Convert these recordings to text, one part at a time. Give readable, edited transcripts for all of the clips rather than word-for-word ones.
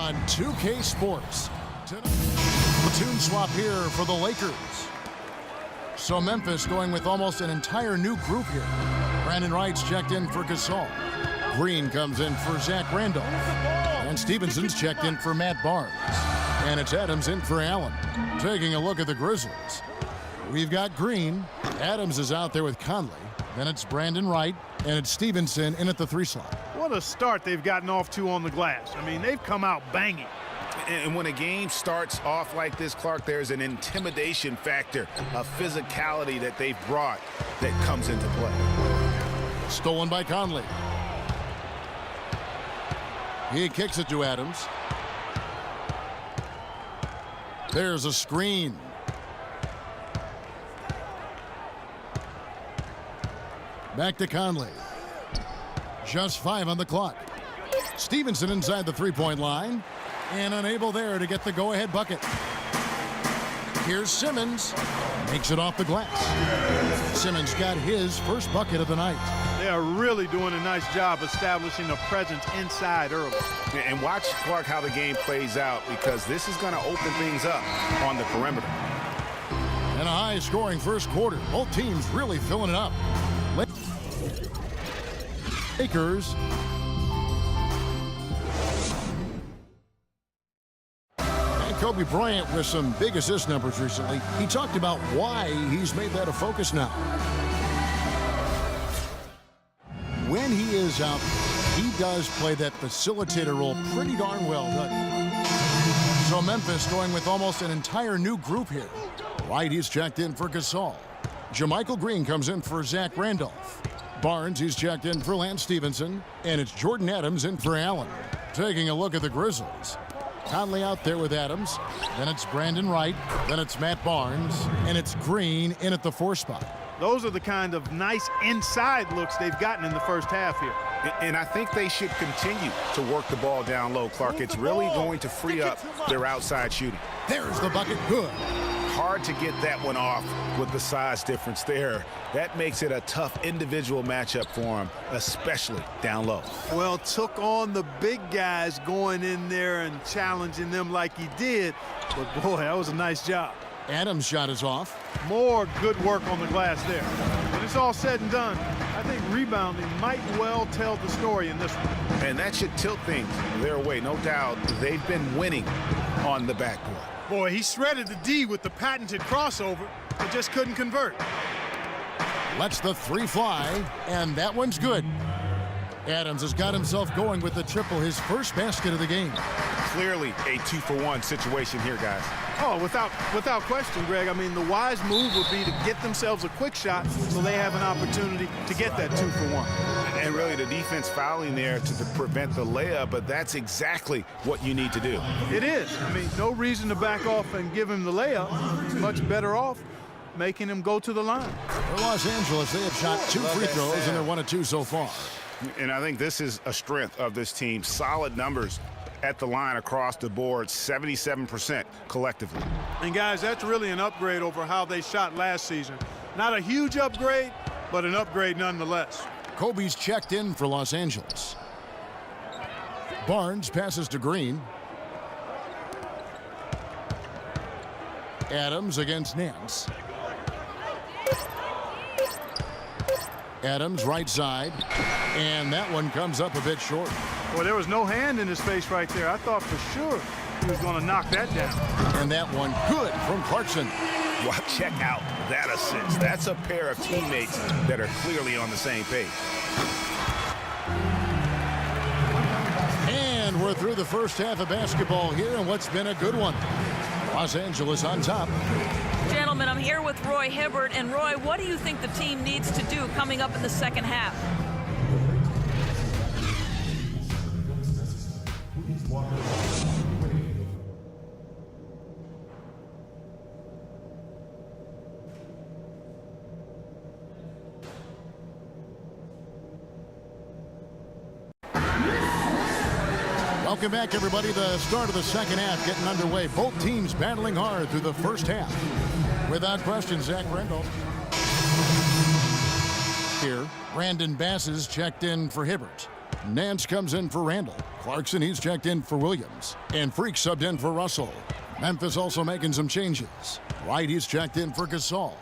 on 2K Sports. Platoon swap here for the Lakers. So Memphis going with almost an entire new group here. Brandon Wright's checked in for Gasol. Green comes in for Zach Randolph. And Stevenson's checked in for Matt Barnes. And it's Adams in for Allen. Taking a look at the Grizzlies. We've got Green. Adams is out there with Conley. Then it's Brandon Wright. And it's Stevenson in at the 3 slot. What a start they've gotten off to on the glass. I mean, they've come out banging. And when a game starts off like this, Clark, there's an intimidation factor, a physicality that they've brought that comes into play. Stolen by Conley. He kicks it to Adams. There's a screen. Back to Conley. Just 5 on the clock. Stevenson inside the three-point line. And unable there to get the go-ahead bucket. Here's Simmons. Makes it off the glass. Simmons got his first bucket of the night. They are really doing a nice job establishing a presence inside early. And watch, Clark, how the game plays out, because this is going to open things up on the perimeter. And a high-scoring first quarter. Both teams really filling it up. Lakers. Kobe Bryant with some big assist numbers recently. He talked about why he's made that a focus now. When he is out, he does play that facilitator role pretty darn well, doesn't he? So Memphis going with almost an entire new group here. Right, he's checked in for Gasol. JaMychal Green comes in for Zach Randolph. Barnes, he's checked in for Lance Stevenson. And it's Jordan Adams in for Allen. Taking a look at the Grizzlies. Conley out there with Adams. Then it's Brandon Wright. Then it's Matt Barnes. And it's Green in at the 4 spot. Those are the kind of nice inside looks they've gotten in the first half here. And I think they should continue to work the ball down low, Clark. It's really going to free up their outside shooting. There's the bucket. Good. Hard to get that one off with the size difference there. That makes it a tough individual matchup for him, especially down low. Well, took on the big guys going in there and challenging them like he did. But, boy, that was a nice job. Adams' shot is off. More good work on the glass there. When it's all said and done, I think rebounding might well tell the story in this one. And that should tilt things their way. No doubt they've been winning on the backboard. Boy, he shredded the D with the patented crossover. They just couldn't convert. Lets the 3 fly, and that one's good. Adams has got himself going with the triple, his first basket of the game. Clearly a 2-for-1 situation here, guys. Oh, without question, Greg. I mean, the wise move would be to get themselves a quick shot so they have an opportunity to get that 2-for-1. And really the defense fouling there to prevent the layup, but that's exactly what you need to do. It is. I mean, no reason to back off and give him the layup. Much better off making him go to the line. For Los Angeles, they have shot 2 free throws, and they're 1 of 2 so far. And I think this is a strength of this team. Solid numbers at the line across the board, 77% collectively. And, guys, that's really an upgrade over how they shot last season. Not a huge upgrade, but an upgrade nonetheless. Kobe's checked in for Los Angeles. Barnes passes to Green. Adams against Nance. Adams right side, and that one comes up a bit short. Well, there was no hand in his face right there. I thought for sure he was going to knock that down. And that one good from Clarkson. Well, check out that assist. That's a pair of teammates that are clearly on the same page. And we're through the first half of basketball here, and what's been a good one. Los Angeles on top. Gentlemen, I'm here with Roy Hibbert. And Roy, what do you think the team needs to do coming up in the second half? Welcome back, everybody. The start of the second half getting underway. Both teams battling hard through the first half. Without question, Zach Randolph. Here, Brandon Bass is checked in for Hibbert. Nance comes in for Randall. Clarkson, he's checked in for Williams. And Freak subbed in for Russell. Memphis also making some changes. White, he's checked in for Gasol.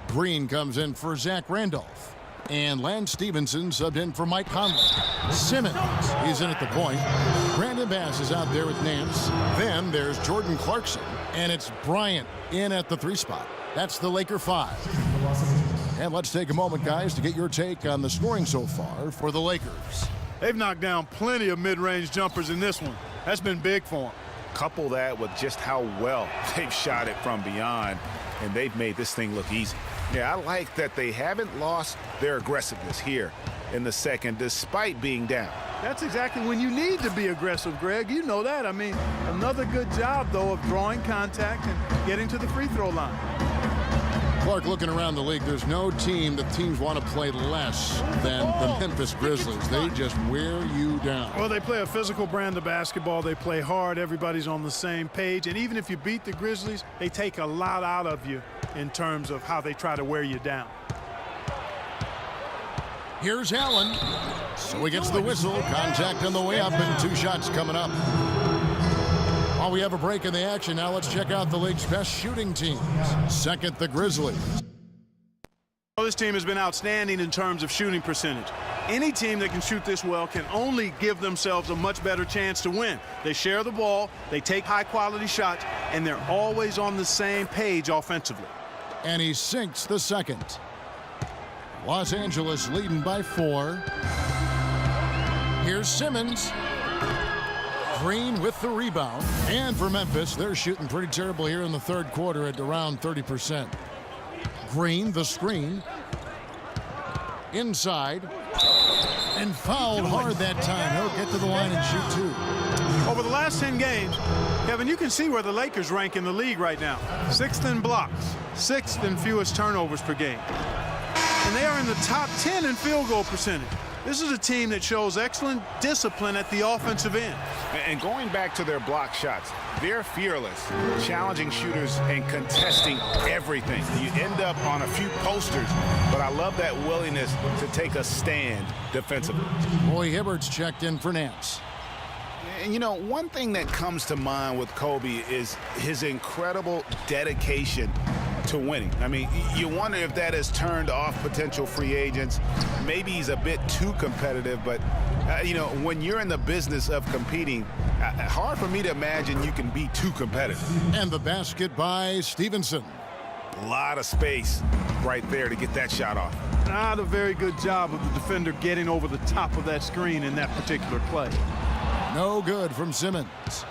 Green comes in for Zach Randolph. And Lance Stevenson subbed in for Mike Conley. Simmons, he's in at the point. Brandon Bass is out there with Nance. Then there's Jordan Clarkson. And it's Bryant in at the 3 spot. That's the Laker 5. And let's take a moment, guys, to get your take on the scoring so far for the Lakers. They've knocked down plenty of mid-range jumpers in this one. That's been big for them. Couple that with just how well they've shot it from beyond, and they've made this thing look easy. Yeah, I like that they haven't lost their aggressiveness here in the second, despite being down. That's exactly when you need to be aggressive, Greg. You know that. I mean, another good job, though, of drawing contact and getting to the free throw line. Clark, looking around the league, there's no team that teams want to play less than the Memphis Grizzlies. They just wear you down. Well, they play a physical brand of basketball. They play hard. Everybody's on the same page. And even if you beat the Grizzlies, they take a lot out of you in terms of how they try to wear you down. Here's Allen. So he gets the whistle. Contact on the way up and 2 shots coming up. While we have a break in the action, now let's check out the league's best shooting teams. Second, the Grizzlies. Well, this team has been outstanding in terms of shooting percentage. Any team that can shoot this well can only give themselves a much better chance to win. They share the ball, they take high-quality shots, and they're always on the same page offensively. And he sinks the second. Los Angeles leading by 4. Here's Simmons. Green with the rebound. And for Memphis, they're shooting pretty terrible here in the third quarter at around 30%. Green, the screen. Inside. And fouled hard that time. He'll get to the line and shoot 2. Over the last 10 games, Kevin, you can see where the Lakers rank in the league right now. 6th in blocks, 6th in fewest turnovers per game. And they are in the top 10 in field goal percentage. This is a team that shows excellent discipline at the offensive end. And going back to their block shots, they're fearless, challenging shooters and contesting everything. You end up on a few posters, but I love that willingness to take a stand defensively. Roy Hibbert's checked in for Nance. And, you know, one thing that comes to mind with Kobe is his incredible dedication to winning. I mean, you wonder if that has turned off potential free agents. Maybe he's a bit too competitive, but, you know, when you're in the business of competing, hard for me to imagine you can be too competitive. And the basket by Stevenson. A lot of space right there to get that shot off. Not a very good job of the defender getting over the top of that screen in that particular play. No good from Simmons.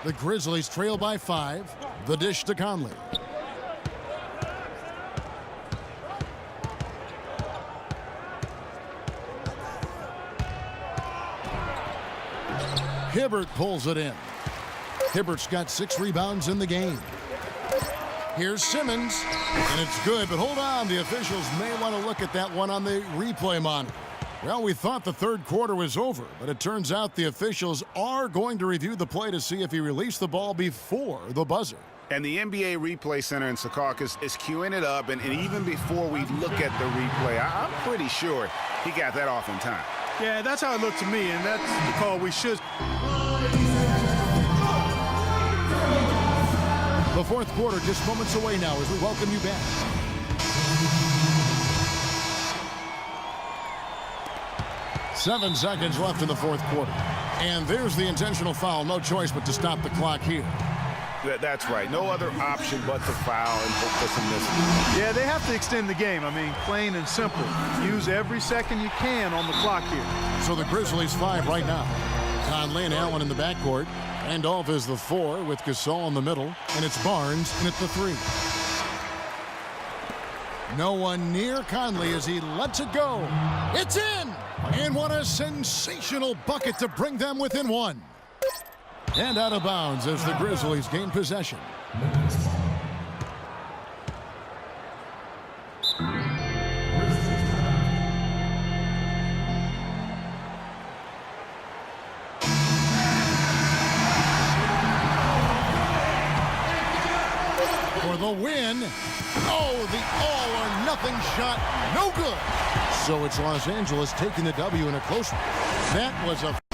The Grizzlies trail by 5. The dish to Conley. Hibbert pulls it in. Hibbert's got 6 rebounds in the game. Here's Simmons, and it's good, but hold on. The officials may want to look at that one on the replay monitor. Well, we thought the third quarter was over, but it turns out the officials are going to review the play to see if he released the ball before the buzzer. And the NBA Replay Center in Secaucus is queuing it up, and even before we look at the replay, I'm pretty sure he got that off in time. Yeah, that's how it looked to me, and that's the call we should. The fourth quarter just moments away now as we welcome you back. Seven seconds left in the fourth quarter. And there's the intentional foul. No choice but to stop the clock here. That's right. No other option but to foul and hope for some misses. Yeah, they have to extend the game. I mean, plain and simple. Use every second you can on the clock here. So the Grizzlies 5 right now. Conley and Allen in the backcourt. Randolph is the 4 with Gasol in the middle. And it's Barnes in at the 3. No one near Conley as he lets it go. It's in! And what a sensational bucket to bring them within 1. And out of bounds as the Grizzlies gain possession. For the win. Oh, the all-or-nothing shot. No good. So it's Los Angeles taking the W in a close one. That was a